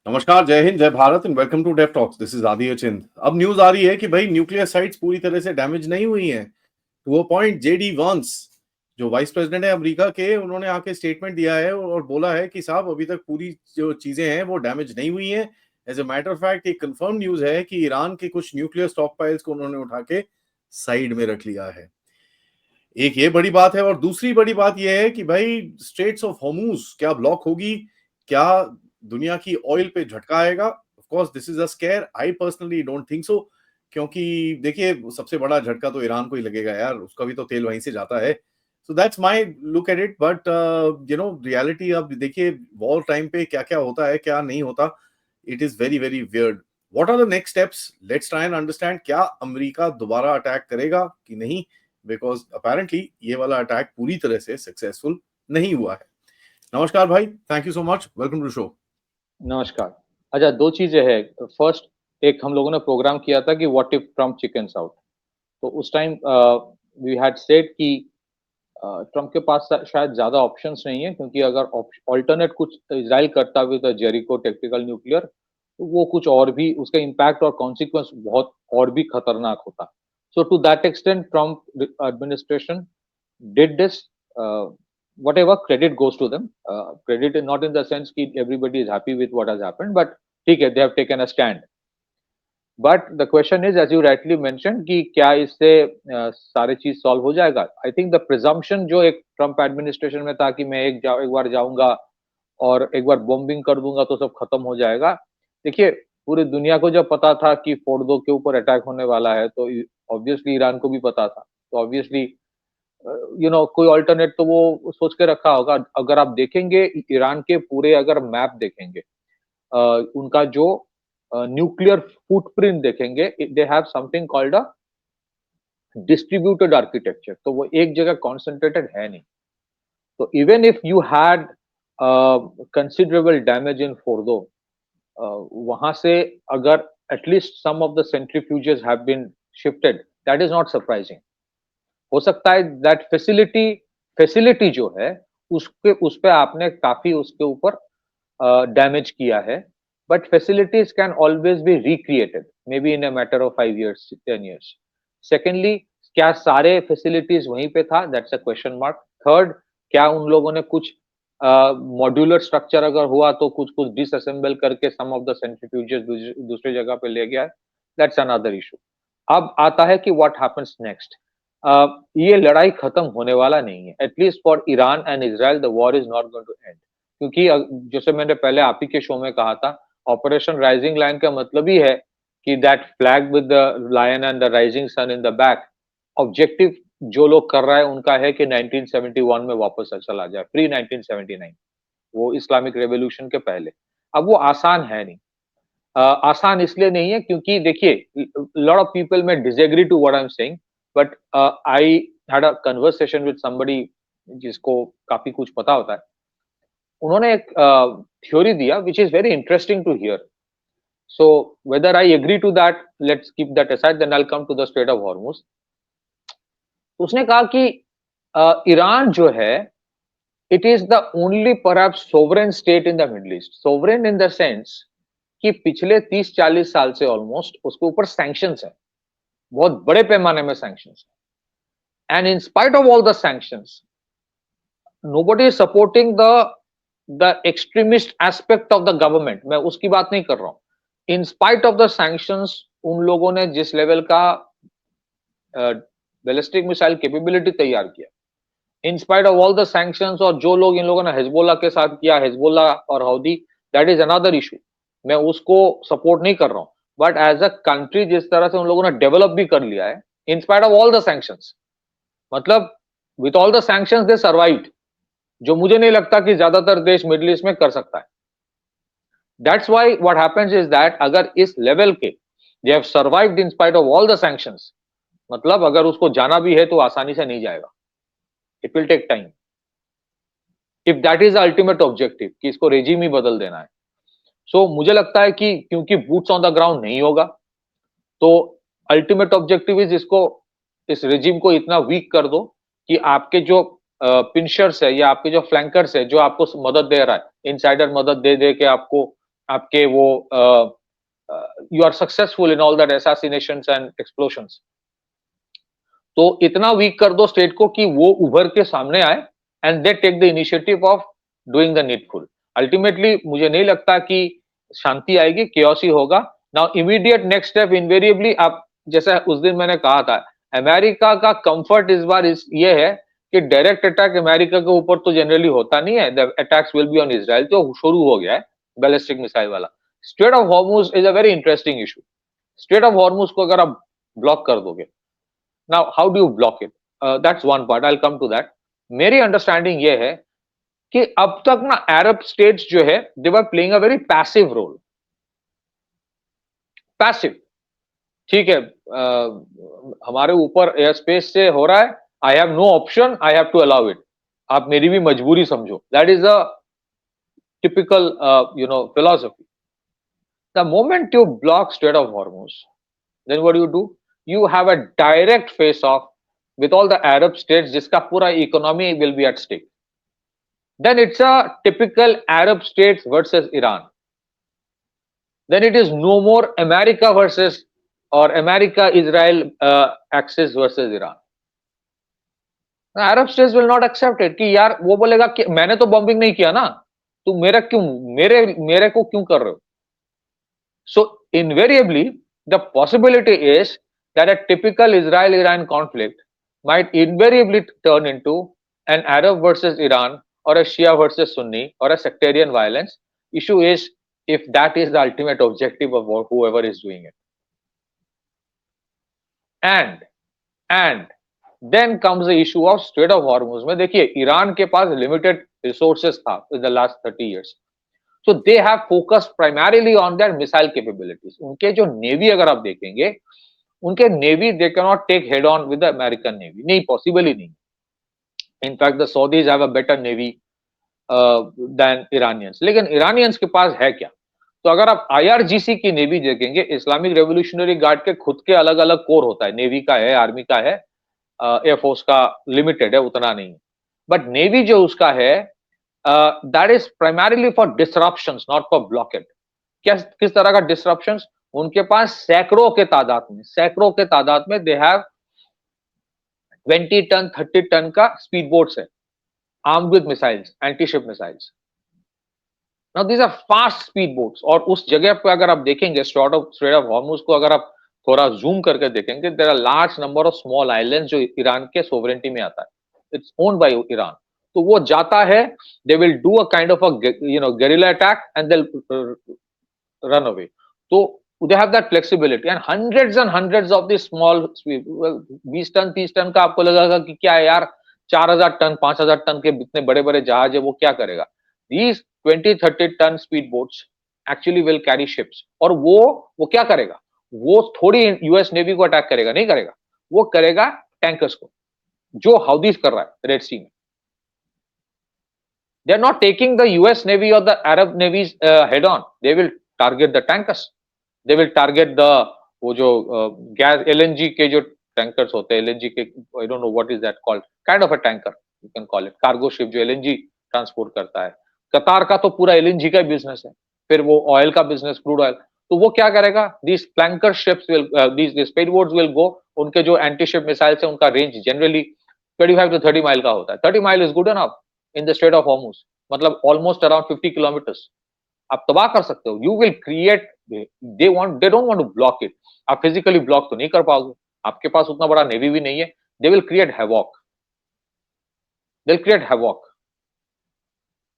नमस्कार, जय हिंद, जय Bharat and welcome to Dev talks. This is Aditya Chind. अब न्यूज आ रही है कि भाई न्यूक्लियर साइट्स पूरी तरह से डैमेज नहीं हुई हैं। टू अ पॉइंट जेडी वांस, जो वाइस प्रेसिडेंट है अमेरिका के, उन्होंने आके स्टेटमेंट दिया है और बोला है कि साहब अभी तक पूरी जो चीजें हैं वो डैमेज नहीं हुई हैं। As a matter of fact, एक कंफर्म न्यूज है कि ईरान के कुछ न्यूक्लियर स्टॉक पाइल्स को उन्होंने उठा के साइड में रख लिया है। एक ये बड़ी बात है और दूसरी बड़ी बात यह है कि भाई स्ट्रेट्स ऑफ हॉर्मुज क्या ब्लॉक होगी, क्या दुनिया की ऑयल पे झटका आएगा। Of course this is a square, I personally don't think so, क्योंकि देखिए सबसे बड़ा झटका तो ईरान को ही लगेगा यार, उसका भी तो तेल वहीं से जाता है। So that's my look at it, but reality अब देखिए वॉर टाइम पे क्या क्या होता है क्या नहीं होता, it is very very weird. What are the next steps, let's try and understand. क्या अमेरिका दोबारा अटैक करेगा कि नहीं, बिकॉज अपेरेंटली ये वाला अटैक पूरी तरह से सक्सेसफुल नहीं हुआ है। नमस्कार भाई, thank you so much, welcome to show. नमस्कार। अच्छा, 2 चीज़ें हैं। फर्स्ट, एक हम लोगों ने प्रोग्राम किया था कि what if Trump chickens out. तो उस टाइम वी हैड सेड कि ट्रम्प के पास शायद ज़्यादा ऑप्शंस नहीं है, क्योंकि अगर अल्टरनेट कुछ इज़राइल करता विद जेरिको टैक्टिकल न्यूक्लियर, तो वो कुछ और भी उसका इम्पैक्ट और कॉन्सिक्वेंस बहुत और भी खतरनाक होता। So to that extent Trump administration did this. Whatever credit goes to them. Credit not in the sense that everybody is happy with what has happened, but okay, they have taken a stand. But the question is, as you rightly mentioned, कि क्या इससे सारे चीज solve हो जाएगा? I think the presumption जो एक Trump administration में था कि मैं एक बार जाऊंगा और एक बार बॉम्बिंग कर दूंगा तो सब खत्म हो जाएगा। देखिए, पूरी दुनिया को जब पता था कि फोर्डो के ऊपर अटैक होने वाला है, तो ऑब्वियसली ईरान को भी पता था। तो ऑब्वियसली कोई अल्टरनेट तो वो सोच के रखा होगा। अगर आप देखेंगे ईरान के पूरे अगर मैप देखेंगे, उनका जो न्यूक्लियर फुटप्रिंट देखेंगे, they have something called a distributed architecture. तो वो एक जगह कॉन्सेंट्रेटेड है नहीं। तो even if you had considerable damage in Fordow, वहां से अगर at least some of the centrifuges have been shifted, that is not surprising. हो सकता है दैट फैसिलिटी जो है उस पे आपने काफी उसके ऊपर डैमेज किया है, but facilities can always be recreated, may be in a matter of 5 years 10 years। Secondly, क्या सारे फैसिलिटीज वहीं पे था? That's a question mark. Third, क्या उन लोगों ने कुछ मॉड्यूलर स्ट्रक्चर अगर हुआ तो कुछ कुछ डिसअसेंबल करके सम ऑफ द सेंट्रीफ्यूजेस दूसरी जगह पे ले गया? That's another issue. अब आता है कि व्हाट हैपेंस नेक्स्ट। ये लड़ाई खत्म होने वाला नहीं है। At least for Iran and Israel the war is not going to end, क्योंकि जैसे मैंने पहले आप ही के शो में कहा था, ऑपरेशन राइजिंग लाइन का मतलब ही है कि that flag with the lion and the rising sun in the back, objective जो लोग कर रहा है उनका है कि 1971 में वापस चला जाए, प्री 1979, वो इस्लामिक रेवोल्यूशन के पहले। अब वो आसान है नहीं। आसान इसलिए नहीं है क्योंकि देखिए, lot of people may disagree to what I am saying, but I had a conversation with somebody जिसको काफी कुछ पता होता है। उन्होंने एक थ्योरी दिया which is very interesting to hear. So whether I agree to that, let's keep that aside, then I will come to the strait of Hormuz. उसने कहा कि ईरान जो है, it is the only perhaps sovereign state in the Middle East. Sovereign in the sense कि पिछले 30-40 साल से almost उसके ऊपर सैंक्शंस है, बहुत बड़े पैमाने में सैंक्शंस है। And in spite of all the sanctions, nobody is supporting the extremist aspect of the government. मैं उसकी बात नहीं कर रहा हूं। इन स्पाइट ऑफ द सैंक्शंस, उन लोगों ने जिस लेवल का बैलिस्टिक मिसाइल कैपेबिलिटी तैयार किया, इन spite of all the sanctions, और जो लोग इन लोगों ने हिजबुल्लाह के साथ किया, हिजबुल्लाह और हौदी, दैट इज अनदर इशू। मैं उसको सपोर्ट नहीं कर रहा हूं, बट एज अ कंट्री जिस तरह से उन लोगों ने डेवलप भी कर लिया है, in spite of all the sanctions, मतलब with all the sanctions they survived, जो मुझे नहीं लगता कि ज्यादातर देश मिडिल ईस्ट में कर सकता है। That's why what happens is that अगर इस लेवल के they have survived in spite of all the sanctions, मतलब अगर उसको जाना भी है तो आसानी से नहीं जाएगा। It will take time, if that is ultimate objective कि इसको रेजिम ही बदल देना है। सो मुझे लगता है कि क्योंकि बूट्स ऑन द ग्राउंड नहीं होगा, तो अल्टीमेट ऑब्जेक्टिव इज इसको, इस रेजिम को इतना वीक कर दो कि आपके जो पिंशर्स है या आपके जो फ्लैंकर्स है, जो आपको मदद दे रहा है, इनसाइडर मदद दे दे के आपको आपके वो you are successful in all that assassinations and explosions. तो इतना वीक कर दो स्टेट को कि वो उभर के सामने आए and they take the initiative of doing the needful. Ultimately मुझे नहीं लगता कि शांति आएगी, केओस ही होगा। Now immediate next step invariably, आप जैसे उस दिन मैंने कहा था, अमेरिका का कंफर्ट इस बार ये है कि डायरेक्ट अटैक अमेरिका के ऊपर तो जनरली होता नहीं है, the attacks will be on Israel, तो शुरू हो गया है बैलिस्टिक मिसाइल वाला। Straight of Hormuz is a very interesting issue. Straight of Hormuz को अगर आप ब्लॉक कर दोगे, now how do you block it? That's one part, I'll come to that. मेरी अंडरस्टैंडिंग ये है कि अब तक ना अरब स्टेट्स जो है they were playing a very passive role. Passive, ठीक है, हमारे ऊपर एयर स्पेस से हो रहा है, I have no option, I have to allow it, आप मेरी भी मजबूरी समझो। That is a typical philosophy. The moment you block Strait of Hormuz, then what do? You have a direct face off with all the Arab states जिसका पूरा economy will be at stake. Then it's a typical Arab states versus Iran. Then it is no more America versus or America Israel axis versus Iran. The Arab states will not accept it कि यार वो बोलेगा कि मैंने तो bombing नहीं किया ना, तुम मेरे को क्यों कर रहे हो? So invariably the possibility is that a typical Israel-Iran conflict might invariably turn into an Arab versus Iran or a Shia versus Sunni or a sectarian violence. Issue is if that is the ultimate objective of whoever is doing it. And then comes the issue of Strait of Hormuz. में देखिए Iran के पास limited resources था in the last 30 years. So they have focused primarily on their missile capabilities. उनके जो navy अगर आप देखेंगे, उनके navy they cannot take head on with the American Navy. नहीं, possible ही नहीं। In fact, the Saudis have a better navy than Iranians. लेकिन Iranians के पास है क्या? तो अगर आप IRGC की नेवी देखेंगे, इस्लामिक रेवोल्यूशनरी गार्ड के खुद के अलग अलग कोर होता है, नेवी का है, आर्मी का है, एयरफोर्स का लिमिटेड है, उतना नहीं। बट नेवी जो उसका है, that is primarily for disruptions, not for blockade. किस तरह का disruptions? उनके पास सैकड़ों के तादाद में they have 20 टन 30 टन का स्पीड बोट्स है, armed with missiles, anti-ship missiles. Now these are fast speed boats. और उस जगह पे अगर आप देखेंगे Strait of Hormuz को अगर आप थोड़ा जूम करके देखेंगे, there are large number of small islands जो ईरान के sovereignty में आता है. It's owned by Iran. तो वो जाता है, they will do a kind of a guerrilla attack and they'll run away. तो they have that flexibility and hundreds of these small 20 ton 30 ton का आपको लगेगा कि क्या है यार, 4000 टन 5000 टन के इतने बड़े बड़े जहाज है, वो क्या करेगा? These 20-30 ton speed boats actually will carry ships. और वो क्या करेगा? वो थोड़ी यूएस नेवी को अटैक करेगा, नहीं करेगा, वो करेगा टैंकर्स को, जो हाउदीज कर रहा है रेड सी में। They are not taking the US Navy or the Arab navies head on. They will target the tankers. They will target the वो जो गैस LNG के जो टैंकर्स होते हैं, LNG के, I don't know what is that called, kind of a tanker you can call it, cargo ship जो LNG transport करता है। कतार का तो पूरा LNG का बिजनेस है, फिर वो ऑयल का बिजनेस, क्रूड ऑयल। तो वो क्या करेगा? These flanker ships will, these speedboats will go. उनके जो एंटी शिप मिसाइल्स है, उनका रेंज जनरली 25 to 30 माइल का होता है। 30 mile is good enough in the strait of Hormuz, मतलब ऑलमोस्ट अराउंड 50 किलोमीटर्स आप तबाह कर सकते हो। You will create, they don't want to block it. आप फिजिकली ब्लॉक तो नहीं कर पाओगे, आपके पास उतना बड़ा नेवी भी नहीं है। They will create havoc, they will create havoc.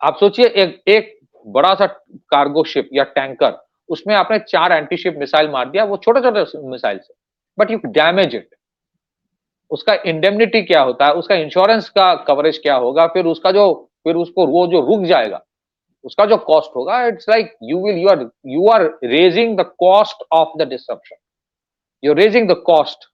आप सोचिए एक बड़ा सा कार्गो शिप या टैंकर, उसमें आपने 4 एंटी शिप मिसाइल मार दिया, वो छोटे-छोटे मिसाइल से, बट यू डैमेज इट। उसका इंडेमनिटी क्या होता है, उसका इंश्योरेंस का कवरेज क्या होगा, फिर उसको वो जो रुक जाएगा, उसका जो कॉस्ट होगा, it's like you are raising the cost of the disruption, you are raising the cost,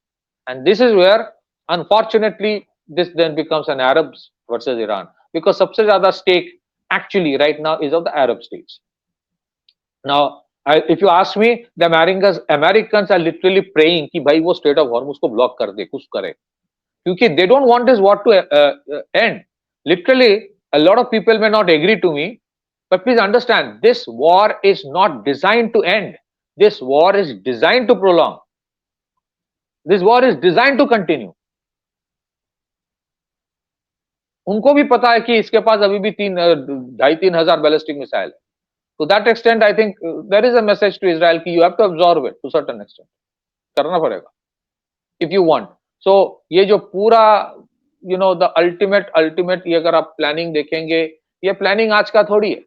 and this is where unfortunately this then becomes an Arab versus Iran, because सबसे ज्यादा stake actually right now is of the Arab states. Now if you ask me, the Americans are literally praying कि भाई वो Strait of Hormuz को block कर दे, कुछ करे, क्योंकि they don't want this war to end. Literally a lot of people may not agree to me, But please understand, this war is not designed to end. This war is designed to prolong. This war is designed to continue. उनको भी पता है कि इसके पास अभी भी 2,500-3,000 हजार ballistic missile है. To that extent, I think there is a message to Israel कि you have to absorb it to certain extent. करना पड़ेगा if you want. So ये जो पूरा the ultimate ये अगर आप प्लानिंग देखेंगे, ये प्लानिंग आज का थोड़ी है.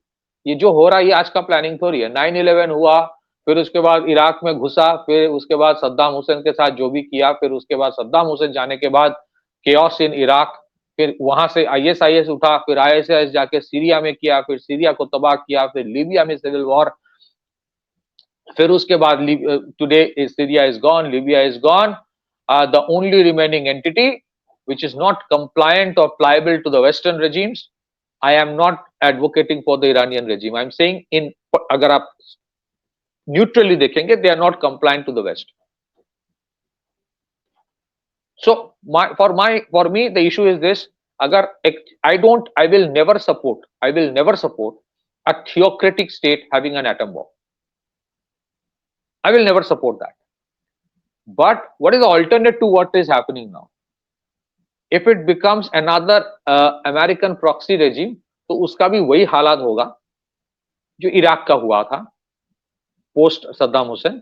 ये जो हो रहा है ये आज का प्लानिंग थोड़ी है. 9/11 हुआ, फिर उसके बाद इराक में घुसा, फिर उसके बाद सद्दाम हुसैन के साथ जो भी किया, फिर उसके बाद सद्दाम हुसैन जाने के बाद chaos in इराक, फिर वहां से ISIS उठा, फिर ISIS जाके सीरिया में किया, फिर सीरिया को तबाह किया, फिर लीबिया में सिविल वॉर, फिर उसके बाद today Syria is gone, Libya is gone. The only remaining entity which is not compliant or pliable to the Western regimes, I am not advocating for the Iranian regime. I am saying अगर आप neutrally देखेंगे, they are not compliant to the West. So for me the issue is this: अगर I will never support a theocratic state having an atom bomb. I will never support that. But what is the alternate to what is happening now? If it becomes another American proxy regime, तो उसका भी वही हालात होगा जो Iraq का हुआ था पोस्ट सद्दाम हुसैन,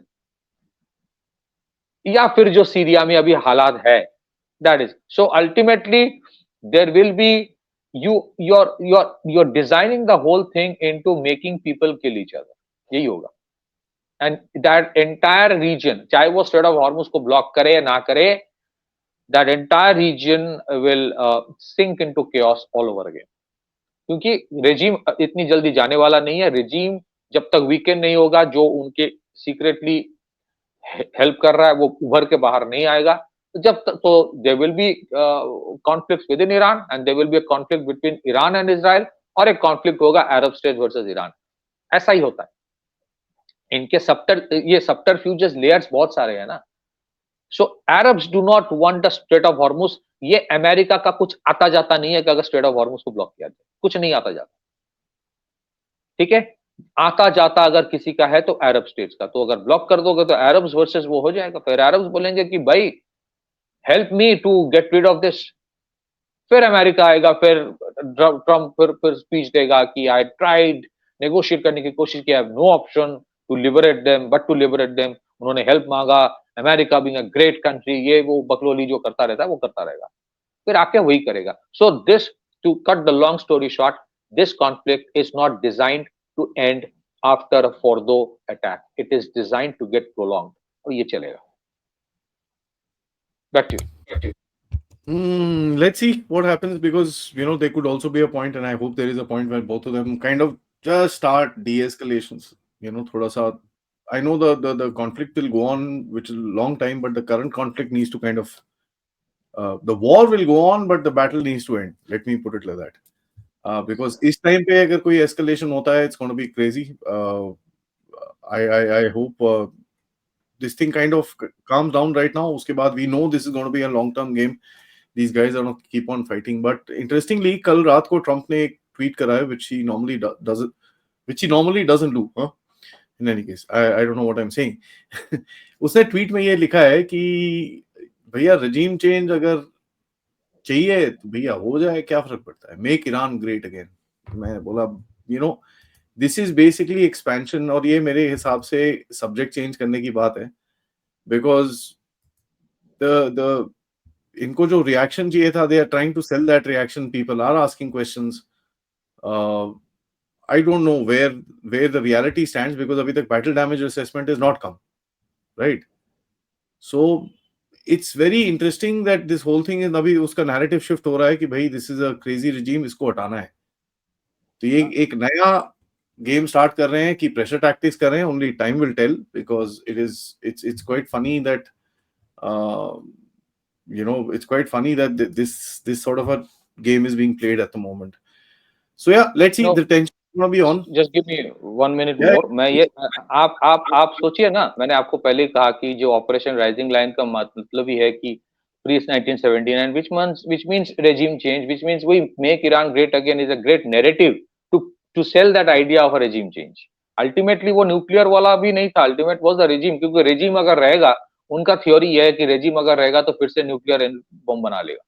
या फिर जो सीरिया में अभी हालात है. That is so ultimately there will be you're designing the whole thing into making people kill each other. यही होगा. And that entire region, चाहे वो स्ट्रेट ऑफ हॉर्मुज को ब्लॉक करे या ना करे, that entire region will sink into chaos all over again. क्योंकि रेजिम इतनी जल्दी जाने वाला नहीं है. रेजिम जब तक वीकेंड नहीं होगा, जो उनके सीक्रेटली हेल्प कर रहा है वो उभर के बाहर नहीं आएगा. तो जब तक तो there will be conflicts within Iran, and there will be a conflict between Iran and Israel, और एक कॉन्फ्लिक्ट होगा अरब स्टेट वर्सेस ईरान. ऐसा ही होता है. इनके सबटरफ्यूजेस लेयर्स बहुत सारे हैं ना. So Arabs do not want the strait of Hormuz. ये अमेरिका का कुछ आता जाता नहीं है कि अगर स्ट्रेट ऑफ हॉर्मुज को ब्लॉक किया जाए, कुछ नहीं आता जाता. ठीक है, आता जाता अगर किसी का है तो अरब स्टेट्स का. तो अगर ब्लॉक कर दोगे तो अरब्स वर्सेस वो हो जाएगा. फिर अरब्स बोलेंगे कि भाई help me to get rid of this. फिर अमेरिका आएगा, फिर ट्रम्प फिर स्पीच देगा कि आई ट्राइड नेगोशिएट करने की कोशिश की, I have no option to liberate them, but to liberate them. उन्होंने हेल्प मांगा, America being a great country, ये वो बकलोली जो करता रहता है वो करता रहेगा, फिर आके वही करेगा. So this, to cut the long story short, this conflict is not designed to end after a Fordow attack. It is designed to get prolonged, और ये चलेगा. Back to you. Let's see what happens, because there could also be a point, and I hope there is a point where both of them kind of just start de-escalations. थोड़ा सा, I know the conflict will go on, which is a long time, but the current conflict needs to kind of the war will go on, but the battle needs to end. Let me put it like that. Because इस time पे अगर कोई escalation होता है, it's going to be crazy. I hope this thing kind of calms down right now. उसके बाद we know this is going to be a long term game. These guys are going to keep on fighting. But interestingly, कल रात को Trump ने एक tweet करा है, which he normally doesn't do. In any case, I don't know what I'm saying. उसने tweet में ये लिखा है कि भैया regime change अगर चाहिए तो भैया हो जाए, क्या फर्क पड़ता है, मेक ईरान ग्रेट अगेन. मैं बोला दिस इज बेसिकली एक्सपेंशन, और ये मेरे हिसाब से सब्जेक्ट चेंज करने की बात है. बिकॉज द इनको जो रिएक्शन चाहिए था, they are trying to sell that reaction. People are asking questions. I don't know where the reality stands, because abhi tak battle damage assessment is not come, right? So it's very interesting that this whole thing is abhi uska narrative shift ho raha hai ki bhai this is a crazy regime, isko hatana hai. तो ये एक नया game start कर रहे हैं कि pressure tactics कर रहे हैं. Only time will tell, because it's quite funny that it's quite funny that this sort of a game is being played at the moment. So yeah, let's see. The tension be on. Just give me 1 minute more. मैं ये आप सोचिए ना, मैंने आपको पहले कहा कि जो ऑपरेशन राइजिंग लाइन का मतलब ही है कि pre 1979, which means regime change, which means we make Iran great again, is a great narrative to sell that idea of a regime change. Ultimately वो न्यूक्लियर वाला भी नहीं था, अल्टीमेट वाज द regime, क्योंकि regime अगर रहेगा, उनका theory ये है कि regime अगर रहेगा तो फिर से न्यूक्लियर बम बना लेगा,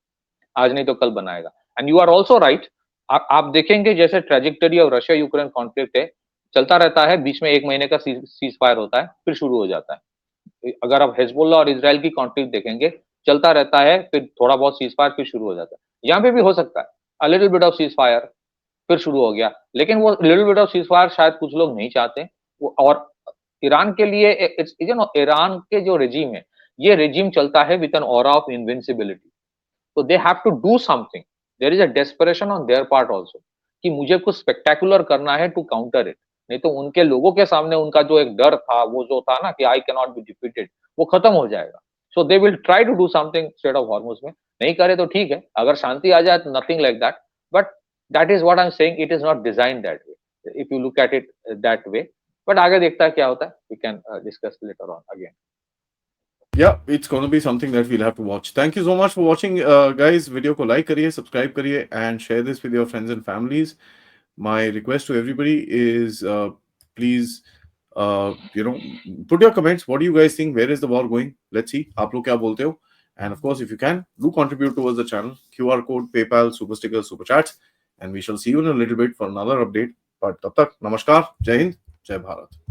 आज नहीं तो कल बनाएगा. And you are also right. आप देखेंगे जैसे trajectory of Russia Ukraine conflict है, चलता रहता है, बीच में 1 महीने का सीज फायर होता है, फिर शुरू हो जाता है. अगर आप हिजबुल्लाह और इजराइल की कॉन्फ्लिक्ट देखेंगे, चलता रहता है, फिर थोड़ा बहुत सीज फायर, फिर शुरू हो जाता है. यहाँ पे भी हो सकता है a little bit of cease fire, फिर शुरू हो गया. लेकिन वो little bit of cease fire शायद कुछ लोग नहीं चाहते. और ईरान के लिए इट्स यू नो ईरान के जो रेजिम है, ये रेजिम चलता है with an aura of invincibility. तो they have to do something. There is a desperation on their part also कि मुझे कुछ स्पेक्टेकुलर करना है टू काउंटर इट. नहीं तो उनके लोगों के सामने उनका जो एक डर था, वो जो था ना कि I can not be defeated, वो खत्म हो जाएगा. So they will try to do something strait of Hormuz में. नहीं करे तो ठीक है, अगर शांति आ जाए तो nothing like that. But that is what I am saying, it is not design that way if you look at it that way. But आगे देखता है क्या होता है. We can discuss later on again. Yeah, it's going to be something that we'll have to watch. Thank you so much for watching, guys. Video को like करिए, subscribe करिए, and share this with your friends and families. My request to everybody is, please, put your comments. What do you guys think? Where is the war going? Let's see. आप लोग क्या बोलते हो? And of course, if you can, do contribute towards the channel. QR code, PayPal, super stickers, super chats, and we shall see you in a little bit for another update. But तब तक नमस्कार, जय हिंद, जय भारत.